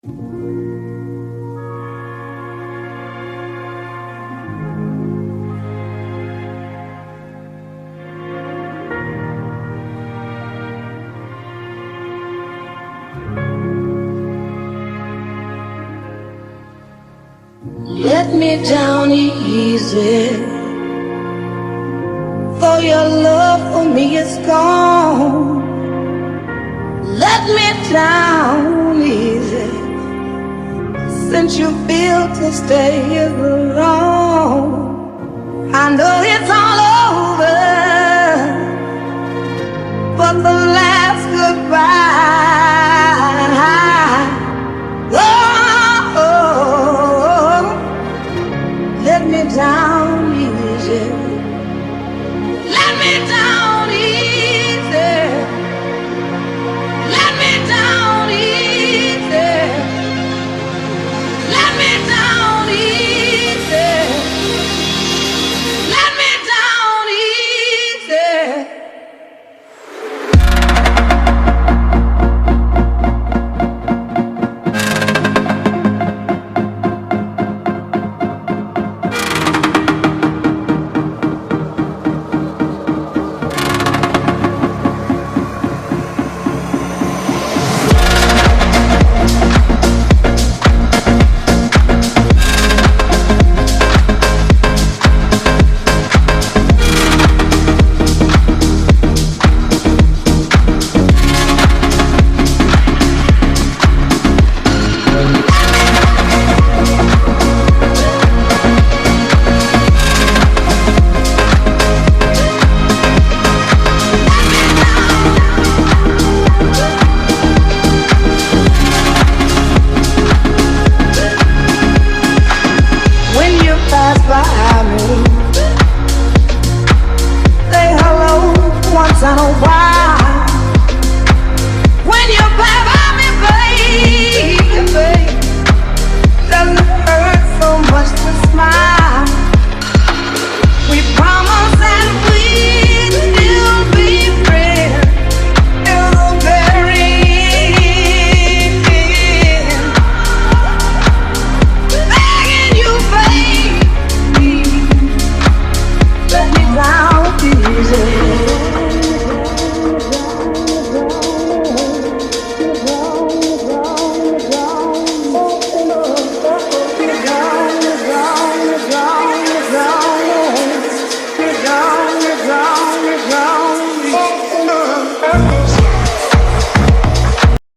Let me down easy, for your love for me is gone. Let me down easy, since you feel to stay here alone. I know it's all over, but the last goodbye. Let me down easy. Let me down easy. Let me down easy. Let me down easy. Let me down easy.